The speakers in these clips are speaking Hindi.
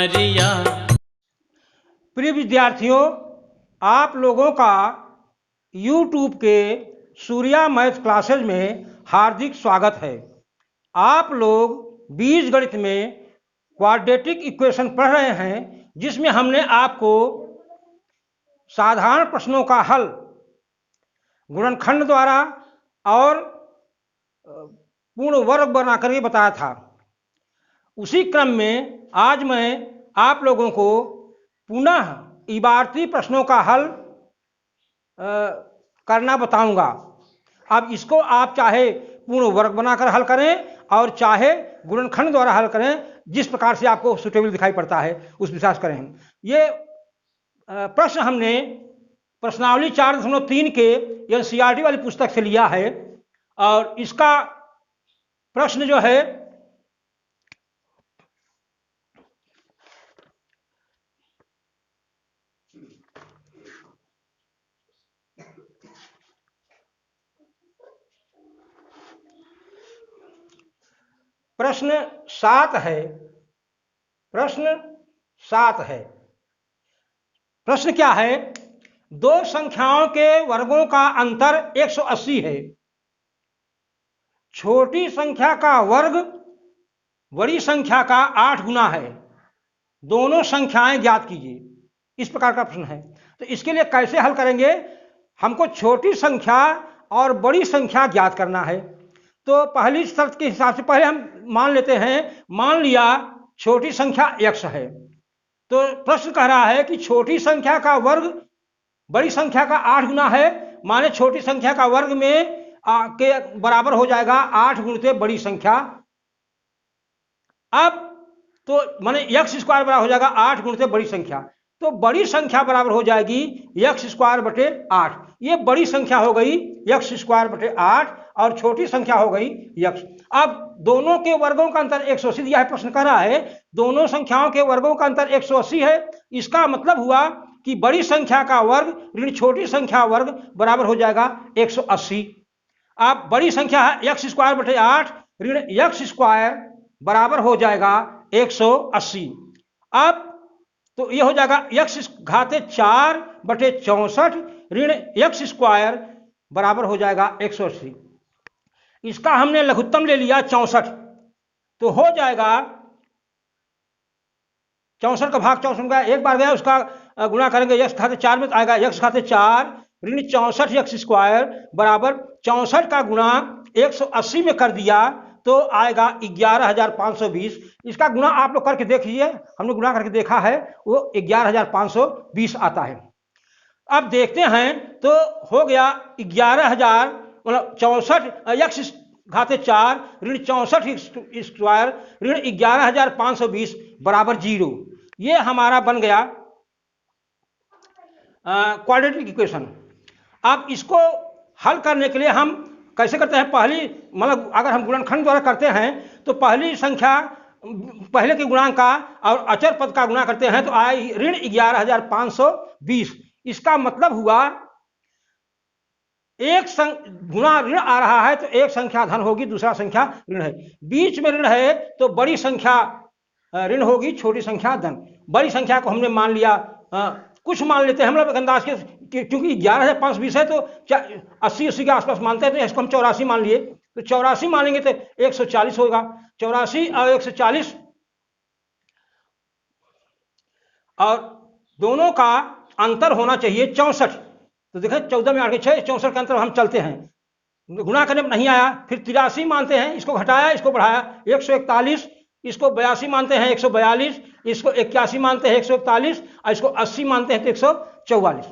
उमरिया। प्रिय विद्यार्थियों, आप लोगों का YouTube के सूर्या मैथ क्लासेज में हार्दिक स्वागत है। आप लोग बीजगणित में क्वाड्रेटिक इक्वेशन पढ़ रहे हैं, जिसमें हमने आपको साधारण प्रश्नों का हल गुणनखंड द्वारा और पूर्ण वर्ग बना करके बताया था। उसी क्रम में आज मैं आप लोगों को पुनः इबारती प्रश्नों का हल करना बताऊंगा। अब इसको आप चाहे पूर्ण वर्ग बनाकर हल करें और चाहे गुणनखंड द्वारा हल करें, जिस प्रकार से आपको सुटेबल दिखाई पड़ता है उस विचार करें। ये प्रश्न हमने प्रश्नावली 4.3 के एनसीईआरटी वाली पुस्तक से लिया है और इसका प्रश्न जो है प्रश्न 7 है। प्रश्न क्या है? दो संख्याओं के वर्गों का अंतर 180 है। छोटी संख्या का वर्ग बड़ी संख्या का 8 गुना है। दोनों संख्याएं ज्ञात कीजिए। इस प्रकार का प्रश्न है। तो इसके लिए कैसे हल करेंगे? हमको छोटी संख्या और बड़ी संख्या ज्ञात करना है। तो पहली शर्त के हिसाब से पहले हम मान लेते हैं, मान लिया छोटी संख्या x है। तो प्रश्न कह रहा है कि छोटी संख्या का वर्ग बड़ी संख्या का 8 गुना है, माने छोटी संख्या का वर्ग में के बराबर हो जाएगा 8 गुणित बड़ी संख्या। अब तो माने x स्क्वायर बराबर हो जाएगा 8 गुणित बड़ी संख्या। तो बड़ी संख्या बराबर हो जाएगी x स्क्वायर बटे 8। ये बड़ी संख्या हो गई x स्क्वायर बटे 8 और छोटी संख्या हो गई x। अब दोनों के वर्गों का अंतर 180 दिया है। प्रश्न कह रहा है दोनों संख्याओं के वर्गों का अंतर 180 है। इसका मतलब हुआ कि बड़ी संख्या का वर्ग ऋण छोटी संख्या वर्ग बराबर हो जाएगा 180। अब बड़ी संख्या है x स्क्वायर बटे 8 ऋण x स्क्वायर बराबर हो जाएगा 180। अब तो ये हो जाएगा x घाते 4 बटे 64 ऋण x स्क्वायर बराबर हो जाएगा 180। इसका हमने लघुत्तम ले लिया 64, तो हो जाएगा 64 का भाग 64 का एक बार गया, उसका गुणा करेंगे x घाते 4 में, तो आएगा x घाते 4 ऋण 64 x स्क्वायर बराबर 64 का गुणा 180 में कर दिया तो आएगा 11,520। इसका गुणा आप लोग करके देखिए, हमने गुणा करके देखा है, वो 11,520 आता है। अब देखते हैं तो हो गया 11,000 मतलब 64 x घाते 4 ऋण 64 स्क्वायर ऋण 11,520 बराबर 0। ये हमारा बन गया क्वाड्रेटिक इक्वेशन। अब इसको हल करने के लिए हम कैसे करते हैं? पहली मतलब अगर हम गुणनखंड द्वारा करते हैं तो पहली संख्या पहले के गुणांक का और अचर पद का गुणा करते हैं तो आए ऋण 11,520। इसका मतलब हुआ एक गुणा ऋण आ रहा है तो एक संख्या धन होगी, दूसरा संख्या ऋण है। बीच में ऋण है तो बड़ी संख्या ऋण होगी, छोटी संख्या धन। बड़ी संख्या को हमने मान लिया, कुछ मान लेते हैं हम लोग अंदाज के, क्योंकि 11,520 है तो 80 के आसपास मानते हैं, तो इसको हम 84 मान लिए। तो 84 मानेंगे तो 140 होगा। 84 और 140 और दोनों का अंतर होना चाहिए 64। तो देखें 14 में 8 6 64 के अंतर हम चलते हैं, गुणा करने में नहीं आया, फिर 83 मानते हैं, इसको घटाया इसको बढ़ाया 141, इसको 82 मानते हैं 142, इसको 81 मानते हैं 141 और इसको 80 मानते हैं तो 144।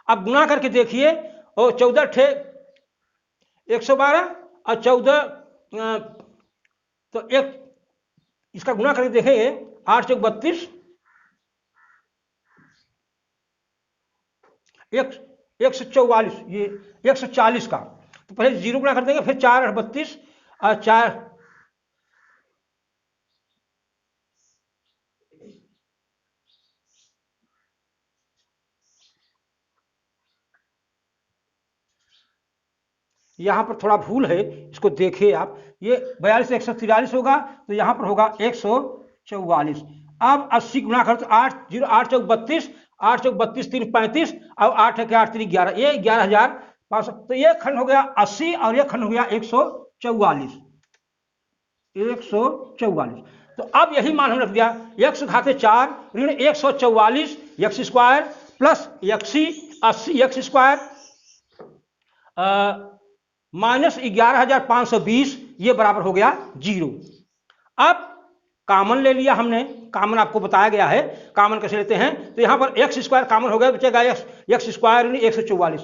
अब गुणा करके देखिए, और 14 ठे 112 और 14 तो एक इसका गुणा करके देखेंगे 8 चौक 32, 144, ये 140 का। तो पहले 0 गुणा कर देंगे, फिर 4 8 32 और 4 यहाँ पर थोड़ा भूल है, इसको देखिए आप। ये 42 143 होगा तो यहाँ पर होगा 144। अब 80 गुना कर तो 8 0 8 चौक 32, 8 चौक 32 3 35 और 8 है कि 8 3 11, ये 11,500। तो ये खंड हो गया 80 और ये खंड हो गया 144, 144। तो अब यही मान हमने रख दिया, x घाते 4 ऋण 144 x square plus 80 x square minus 11,520, ये बराबर हो गया 0। अब कॉमन ले लिया हमने, कॉमन आपको बताया गया है कॉमन कैसे लेते हैं। तो यहाँ पर एक्स स्क्वायर कॉमन हो गया, बचेगा एक्स स्क्वायर ऋण 144।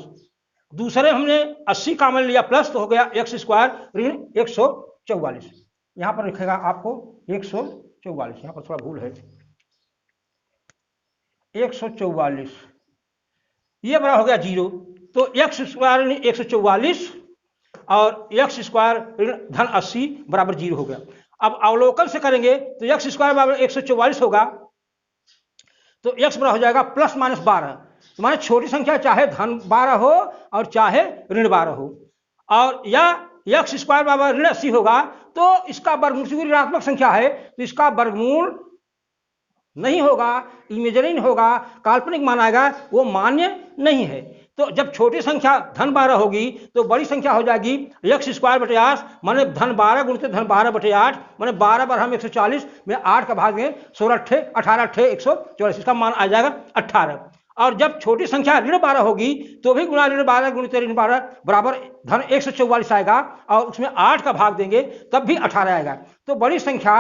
दूसरे हमने 80 कॉमन लिया प्लस, तो हो गया एक्स स्क्वायर ऋण 144। यहाँ पर लिखेगा आपको 144, यहाँ पर थोड़ा भूल है, 144, ये बराबर हो गया 0। तो एक्स स्क्वायर ऋण 144 और एक्स स्क्वायर ऋण धन 80 बराबर 0 हो गया। अब अवलोकन से करेंगे तो एक्स स्क्वायर बराबर 144 होगा, तो एक्स बराबर हो जाएगा प्लस माइनस 12। तो माने छोटी संख्या चाहे धन 12 हो और चाहे ऋण 12 हो, और या एक्स स्क्वायर बराबर ऋण 80 होगा, तो इसका वर्गमूल, क्योंकि ऋणात्मक संख्या है तो इसका वर्गमूल नहीं होगा, इमेजिनरी होगा, काल्पनिक मानाएगा, वो मान्य नहीं है। तो जब छोटी संख्या धन 12 होगी तो बड़ी संख्या हो जाएगी एक्स स्क्वायर बटे 8, माने धन 12 गुणित धन 12 बटे 8, माने 12 बार हम 140 में 8 का भाग दें 16 अट्ठे 18 अट्ठे 144, इसका मान आ जाएगा 18। और जब छोटी संख्या ऋण 12 होगी तो भी गुणा ऋण 12 गुणित ऋण 12 बराबर धन 144 आएगा, और उसमें 8 का भाग देंगे तब भी 18 आएगा। तो बड़ी संख्या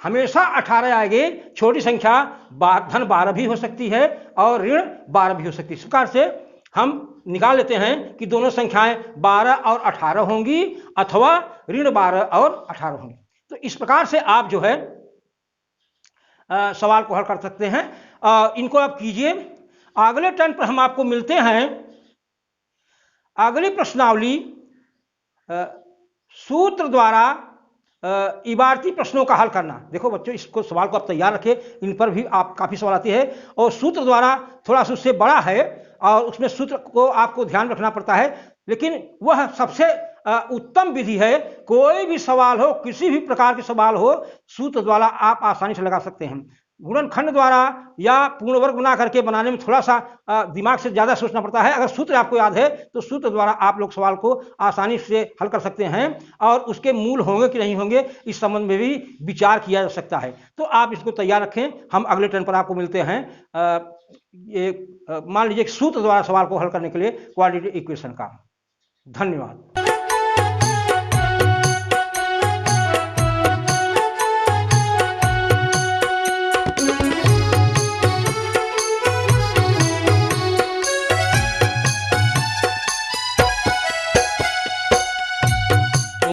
हमेशा 18 आएगी, छोटी संख्या धन 12 भी हो सकती है और ऋण 12 भी हो सकती है। इस प्रकार से हम निकाल लेते हैं कि दोनों संख्याएं 12 और 18 होंगी अथवा ऋण 12 और 18 होंगी। तो इस प्रकार से आप जो है सवाल को हल कर सकते हैं। इनको आप कीजिए। अगले टर्न पर हम आपको मिलते हैं। अगली प्रश्नावली सूत्र द्वारा इबारती प्रश्नों का हल करना। देखो बच्चों, इसको सवाल को आप तैयार रखें, इन पर भी आप काफ़ी सवाल आते हैं, और सूत्र द्वारा थोड़ा सा उससे बड़ा है और उसमें सूत्र को आपको ध्यान रखना पड़ता है, लेकिन वह सबसे उत्तम विधि है। कोई भी सवाल हो, किसी भी प्रकार के सवाल हो, सूत्र द्वारा आप आसानी से लगा सकते हैं। गुणनखंड द्वारा या पूर्ण वर्ग गुना करके बनाने में थोड़ा सा दिमाग से ज़्यादा सोचना पड़ता है। अगर सूत्र आपको याद है तो सूत्र द्वारा आप लोग सवाल को आसानी से हल कर सकते हैं, और उसके मूल होंगे कि नहीं होंगे इस संबंध में भी विचार किया जा सकता है। तो आप इसको तैयार रखें, हम अगले टर्न पर आपको मिलते हैं। मान लीजिए कि सूत्र द्वारा सवाल को हल करने के लिए क्वाड्रेटिक इक्वेशन का। धन्यवाद।